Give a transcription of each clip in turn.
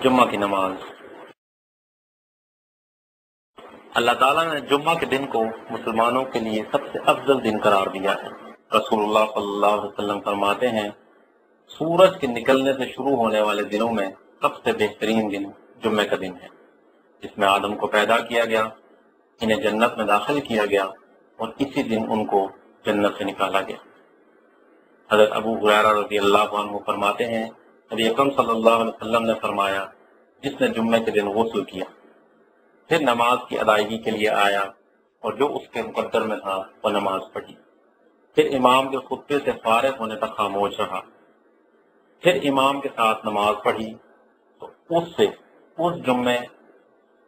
جمعہ کی نماز۔ اللہ تعالیٰ نے جمعہ کے دن کو مسلمانوں کے لیے سب سے افضل دن قرار دیا ہے۔ رسول اللہ صلی اللہ علیہ وسلم فرماتے ہیں سورج کے نکلنے سے شروع ہونے والے دنوں میں سب سے بہترین دن جمعہ کا دن ہے، جس میں آدم کو پیدا کیا گیا، انہیں جنت میں داخل کیا گیا اور اسی دن ان کو جنت سے نکالا گیا۔ حضرت ابو ہریرہ رضی اللہ عنہ فرماتے ہیں نبی اکرم صلی اللہ علیہ وسلم نے فرمایا جس نے جمعے کے دن غسل کیا، پھر نماز کی ادائیگی کے لیے آیا اور جو اس کے مقدر میں تھا وہ نماز پڑھی، پھر امام کے خطبے سے فارغ ہونے تک خاموش رہا، پھر امام کے ساتھ نماز پڑھی تو اس جمعے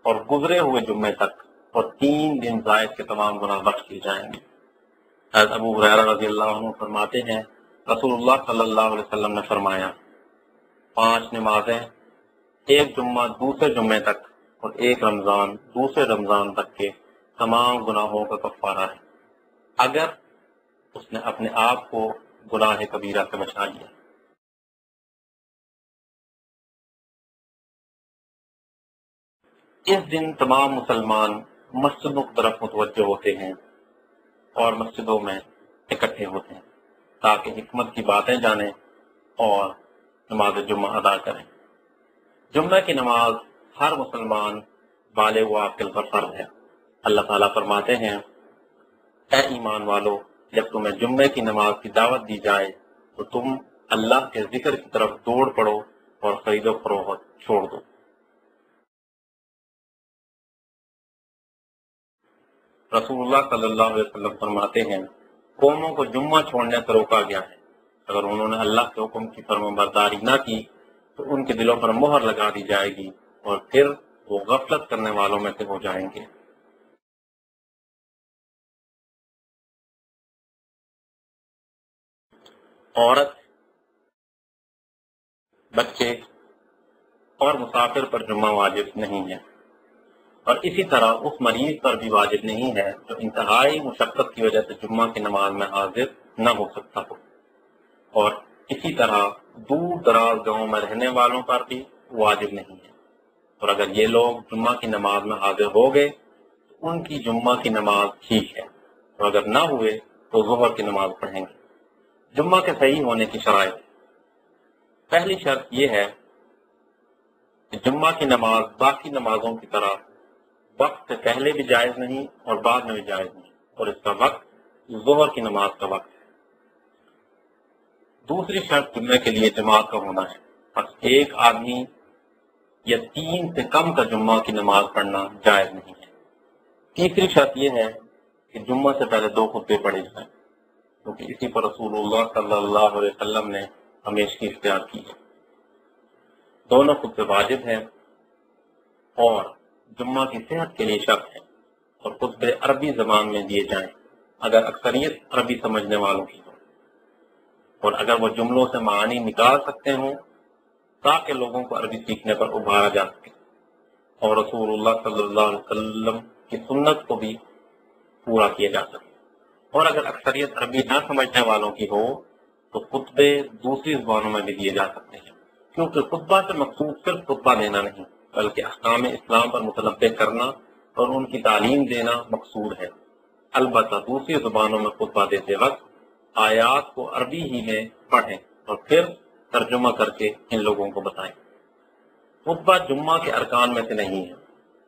اور گزرے ہوئے جمعے تک اور 3 دن زائد کے تمام گناہ بخش کیے جائیں گے۔ حضرت ابو ہریرہ رضی اللہ عنہ فرماتے ہیں رسول اللہ صلی اللہ علیہ وسلم نے فرمایا 5 نمازیں، ایک جمعہ دوسرے جمعے تک اور ایک رمضان دوسرے رمضان تک کے تمام گناہوں کا کفارہ ہے، اگر اس نے اپنے آپ کو گناہ کبیرہ سے بچا لیا۔ اس دن تمام مسلمان مسجدوں کی طرف متوجہ ہوتے ہیں اور مسجدوں میں اکٹھے ہوتے ہیں تاکہ حکمت کی باتیں جانیں اور نماز جمعہ ادا کریں۔ جمعہ کی نماز ہر مسلمان بالغ و عاقل پر فرض ہے۔ اللہ تعالیٰ فرماتے ہیں اے ایمان والو، جب تمہیں جمعے کی نماز کی دعوت دی جائے تو تم اللہ کے ذکر کی طرف دوڑ پڑو اور خرید و فروخت چھوڑ دو۔ رسول اللہ صلی اللہ علیہ وسلم فرماتے ہیں قوموں کو جمعہ چھوڑنے سے روکا گیا ہے، اگر انہوں نے اللہ کے حکم کی فرمانبرداری نہ کی تو ان کے دلوں پر مہر لگا دی جائے گی اور پھر وہ غفلت کرنے والوں میں سے ہو جائیں گے۔ عورت، بچے اور مسافر پر جمعہ واجب نہیں ہے، اور اسی طرح اس مریض پر بھی واجب نہیں ہے جو انتہائی مشقت کی وجہ سے جمعہ کی نماز میں حاضر نہ ہو سکتا ہو، اور اسی طرح دور دراز گاؤں میں رہنے والوں پر بھی واجب نہیں ہے، اور اگر یہ لوگ جمعہ کی نماز میں حاضر ہو گئے تو ان کی جمعہ کی نماز ٹھیک ہے، اور اگر نہ ہوئے تو ظہر کی نماز پڑھیں گے۔ جمعہ کے صحیح ہونے کی شرائط۔ پہلی شرط یہ ہے کہ جمعہ کی نماز باقی نمازوں کی طرح وقت سے پہلے بھی جائز نہیں اور بعد میں بھی جائز نہیں، اور اس کا وقت ظہر کی نماز کا وقت ہے۔ دوسری شرط جمعے کے لیے جماعت کا ہونا ہے، بس ایک آدمی یا 3 سے کم کا جمعہ کی نماز پڑھنا جائز نہیں ہے۔ تیسری شرط یہ ہے کہ جمعہ سے پہلے 2 خطبے پڑھے جائیں، کیونکہ اسی پر رسول اللہ صلی اللہ علیہ وسلم نے ہمیشہ اختیار کی ہے۔ دونوں خطبے واجب ہیں اور جمعہ کی صحت کے لیے شرط ہے، اور خطبے عربی زبان میں دیے جائیں اگر اکثریت عربی سمجھنے والوں کی ہو، اور اگر وہ جملوں سے معانی نکال سکتے ہوں تاکہ لوگوں کو عربی سیکھنے پر ابھارا جا سکے اور رسول اللہ صلی اللہ علیہ وسلم کی سنت کو بھی پورا کیا جا سکے، اور اگر اکثریت عربی نہ سمجھنے والوں کی ہو تو خطبے دوسری زبانوں میں بھی دیے جا سکتے ہیں، کیونکہ خطبہ سے مقصود صرف خطبہ دینا نہیں بلکہ احکام اسلام پر متنبہ کرنا اور ان کی تعلیم دینا مقصود ہے۔ البتہ دوسری زبانوں میں خطبہ دیتے وقت آیات کو عربی ہی میں پڑھیں اور پھر ترجمہ کر کے ان لوگوں کو بتائیں۔ خطبہ جمعہ کے ارکان میں سے نہیں ہے،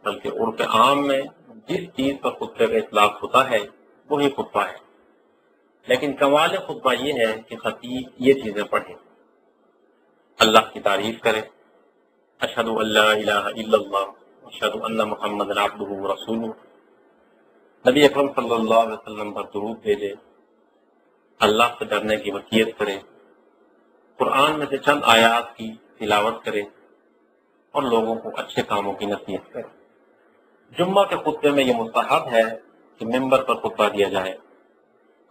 بلکہ عرف عام میں جس چیز پر خطبے کا اطلاق ہوتا ہے وہی خطبہ ہے، لیکن کمال خطبہ یہ ہے کہ خطیب یہ چیزیں پڑھے: اللہ کی تعریف کرے، اشہد ان لا الہ الا اللہ، اشہد ان محمد عبدہ ورسولہ، نبی اکرم صلی اللہ علیہ وسلم پر درود بھیجے، اللہ سے ڈرنے کی وصیت کرے، قرآن میں سے چند آیات کی تلاوت کرے اور لوگوں کو اچھے کاموں کی نصیحت کرے۔ جمعہ کے خطبے میں یہ مستحب ہے کہ ممبر پر خطبہ دیا جائے۔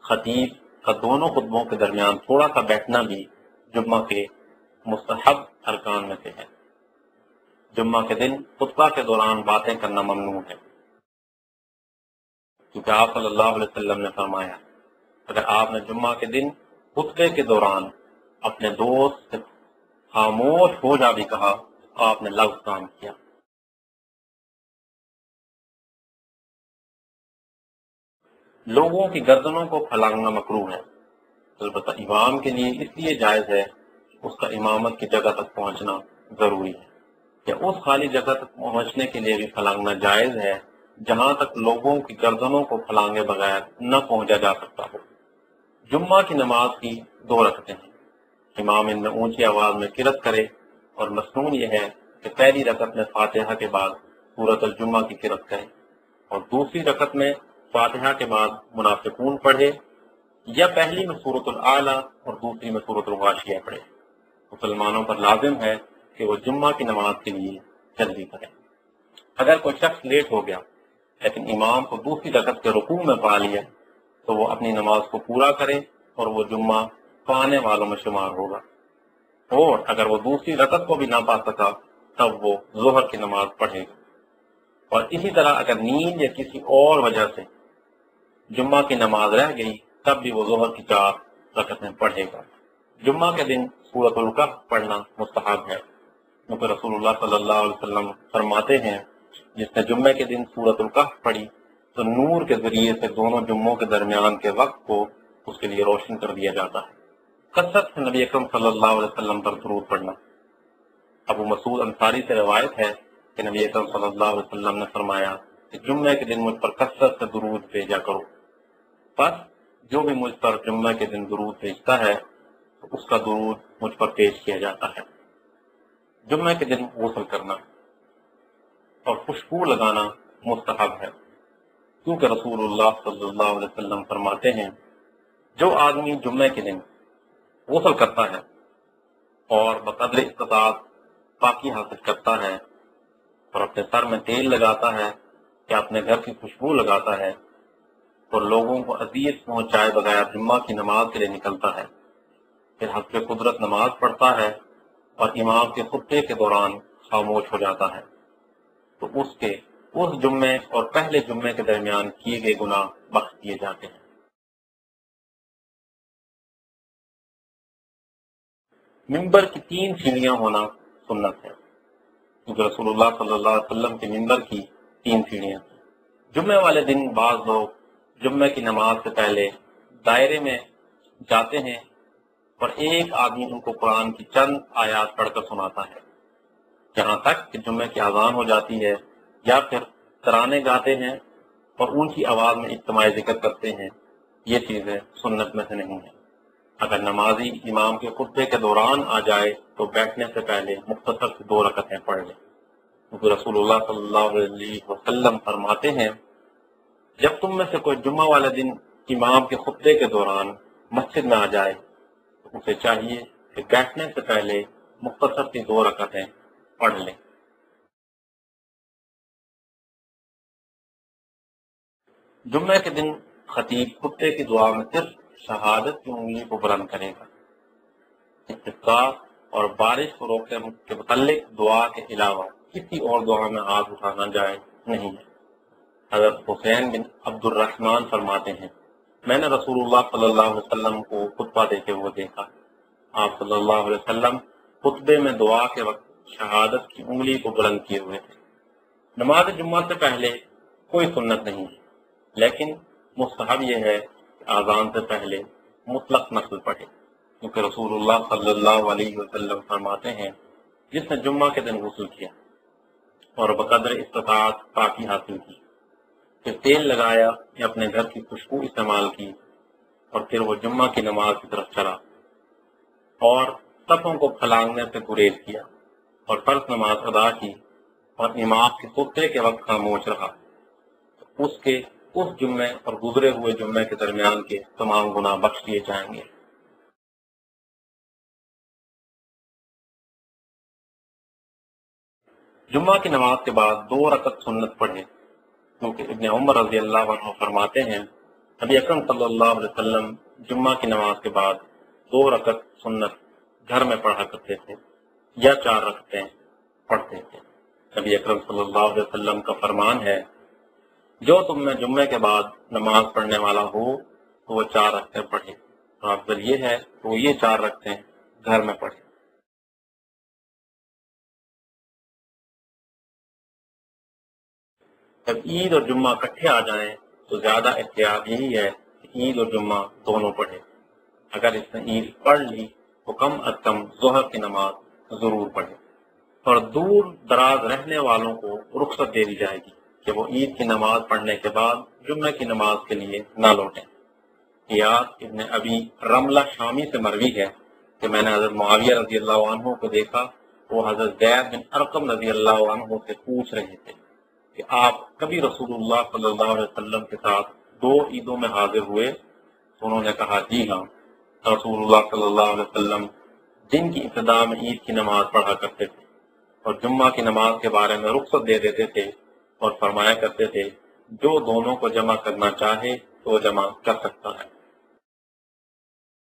خطیب کا دونوں خطبوں کے درمیان تھوڑا سا بیٹھنا بھی جمعہ کے مستحب ارکان میں سے ہے۔ جمعہ کے دن خطبہ کے دوران باتیں کرنا ممنوع ہے، کیونکہ آپ صلی اللہ علیہ وسلم نے فرمایا اگر آپ نے جمعہ کے دن خطبے کے دوران اپنے دوست سے خاموش ہو جا بھی کہا آپ نے لفظ کام کیا۔ لوگوں کی گردنوں کو پھلانگنا مکروہ ہے، البتہ امام کے لیے اس لیے جائز ہے اس کا امامت کی جگہ تک پہنچنا ضروری ہے، کہ اس خالی جگہ تک پہنچنے کے لیے بھی پھلانگنا جائز ہے جہاں تک لوگوں کی گردنوں کو پھلانگے بغیر نہ پہنچا جا سکتا ہو۔ جمعہ کی نماز کی 2 رکعتیں ہیں، امام ان میں اونچی آواز میں قرأت کرے، اور مصنون یہ ہے کہ پہلی رکعت میں فاتحہ کے بعد سورۃ الجمعہ کی قرأت کرے، اور دوسری رکعت میں فاتحہ کے بعد منافقون پڑھے، یا پہلی میں سورۃ الاعلی اور دوسری میں سورۃ الغاشیہ پڑھے۔ مسلمانوں پر لازم ہے کہ وہ جمعہ کی نماز کے لیے جلدی کریں۔ اگر کوئی شخص لیٹ ہو گیا لیکن امام کو دوسری رکعت کے رکوع میں پا لیا تو وہ اپنی نماز کو پورا کرے اور وہ جمعہ پانے والوں میں شمار ہوگا، اور اگر وہ دوسری رکعت کو بھی نہ پا سکا تب وہ ظہر کی نماز پڑھے گا، اور اسی طرح اگر نیند یا کسی اور وجہ سے جمعہ کی نماز رہ گئی تب بھی وہ ظہر کی 4 رکعتیں پڑھے گا۔ جمعہ کے دن سورۃ الکہف پڑھنا مستحب ہے، کیونکہ رسول اللہ صلی اللہ علیہ وسلم فرماتے ہیں جس نے جمعے کے دن سورۃ الکہف پڑھی تو نور کے ذریعے سے دونوں جمعوں کے درمیان کے وقت کو اس کے لیے روشن کر دیا جاتا ہے۔ کثرت سے نبی اکرم صلی اللہ علیہ وسلم پر درود پڑھنا۔ ابو مسعود انصاری سے روایت ہے کہ نبی اکرم صلی اللہ علیہ وسلم نے فرمایا کہ جمعے کے دن مجھ پر کثرت سے درود بھیجا کرو، پس جو بھی مجھ پر جمعے کے دن درود بھیجتا ہے تو اس کا درود مجھ پر پیش کیا جاتا ہے۔ جمعے کے دن غسل کرنا اور خوشبو لگانا مستحب ہے، کیونکہ رسول اللہ صلی اللہ علیہ وسلم فرماتے ہیں جو آدمی جمعے کے دن غسل کرتا ہے اور بقدر استطاعت پاکی حاصل کرتا ہے اور اپنے سر میں تیل لگاتا ہے یا اپنے گھر کی خوشبو لگاتا ہے اور لوگوں کو اذیت پہنچائے بغیر جمعہ کی نماز کے لیے نکلتا ہے، پھر حسب قدرت نماز پڑھتا ہے اور امام کے خطبے کے دوران خاموش ہو جاتا ہے تو اس جمعے اور پہلے جمعے کے درمیان کیے گئے گناہ بخش دیے جاتے ہیں۔ ممبر کی 3 سیڑھیاں ہونا سنت ہے، کیونکہ رسول اللہ صلی اللہ علیہ وسلم کے ممبر کی 3 سیڑھیاں تھیں۔ جمعے والے دن بعض لوگ جمعے کی نماز سے پہلے دائرے میں جاتے ہیں اور ایک آدمی ان کو قرآن کی چند آیات پڑھ کر سناتا ہے یہاں تک کہ جمعے کی اذان ہو جاتی ہے، یا پھر ترانے گاتے ہیں اور اونچی آواز میں اجتماعی ذکر کرتے ہیں۔ یہ چیزیں سنت میں سے نہیں ہیں۔ اگر نمازی امام کے خطبے کے دوران آ جائے تو بیٹھنے سے پہلے مختصر سے 2 رکعتیں پڑھ لیں، کیونکہ رسول اللہ صلی اللہ علیہ وسلم فرماتے ہیں جب تم میں سے کوئی جمعہ والے دن امام کے خطبے کے دوران مسجد میں آ جائے تو اسے چاہیے کہ بیٹھنے سے پہلے مختصر سی 2 رکعتیں پڑھ لیں۔ جمعے کے دن خطیب خطبے کی دعا میں صرف شہادت کی انگلی کو بلند کرے گا۔ استسقاء اور بارش کو روکنے کے متعلق دعا کے علاوہ کسی اور دعا میں ہاتھ اٹھانا جائز نہیں ہے۔ حضرت حسین بن عبد الرحمن فرماتے ہیں میں نے رسول اللہ صلی اللہ علیہ وسلم کو خطبہ دیتے ہوئے دیکھا، آپ صلی اللہ علیہ وسلم خطبے میں دعا کے وقت شہادت کی انگلی کو بلند کیے ہوئے تھے۔ نماز جمعہ سے پہلے کوئی سنت نہیں ہے، لیکن مستحب یہ ہے کہ اذان سے پہلے مطلق نفل پڑھے، کیونکہ رسول اللہ صلی اللہ علیہ وسلم فرماتے ہیں جس نے جمعہ کے دن غسل کیا اور بقدر استطاعت پاکی حاصل کی، پھر تیل لگایا یا اپنے گھر کی خوشبو استعمال کی اور پھر وہ جمعہ کی نماز کی طرف چلا اور صفوں کو پھلانگنے سے گریز کیا اور فرض نماز ادا کی اور امام کے خطبے کے وقت خاموش رہا، اس جمعے اور گزرے ہوئے جمعے کے درمیان کے تمام گناہ بخش دیے جائیں گے۔ جمعہ کی نماز کے بعد 2 رکعت سنت پڑھے، کیونکہ ابن عمر رضی اللہ عنہ فرماتے ہیں نبی اکرم صلی اللہ علیہ وسلم جمعہ کی نماز کے بعد 2 رکعت سنت گھر میں پڑھا کرتے تھے یا 4 رکعتیں پڑھتے تھے۔ نبی اکرم صلی اللہ علیہ وسلم کا فرمان ہے جو تم میں جمعے کے بعد نماز پڑھنے والا ہو تو وہ 4 رکعتیں پڑھے، اور افضل یہ ہے کہ وہ یہ 4 رکعتیں گھر میں پڑھے۔ جب عید اور جمعہ اکٹھے آ جائیں تو زیادہ احتیاط یہی ہے کہ عید اور جمعہ دونوں پڑھے۔ اگر اس نے عید پڑھ لی تو کم از کم ظہر کی نماز ضرور پڑھے، اور دور دراز رہنے والوں کو رخصت دے دی جائے گی کہ وہ عید کی نماز پڑھنے کے بعد جمعہ کی نماز کے لیے نہ لوٹیں۔ ایاس ابن ابی رملہ شامی سے مروی ہے کہ میں نے حضرت معاویہ رضی اللہ عنہ کو دیکھا، وہ حضرت زید بن ارقم رضی اللہ عنہ سے پوچھ رہے تھے کہ آپ کبھی رسول اللہ صلی اللہ علیہ وسلم کے ساتھ 2 عیدوں میں حاضر ہوئے؟ تو انہوں نے کہا جی ہاں، رسول اللہ صلی اللہ علیہ وسلم دن کی ابتدا میں عید کی نماز پڑھا کرتے تھے اور جمعہ کی نماز کے بارے میں رخصت دے دیتے تھے اور فرمایا کرتے تھے جو دونوں کو جمع کرنا چاہے تو جمع کر سکتا ہے۔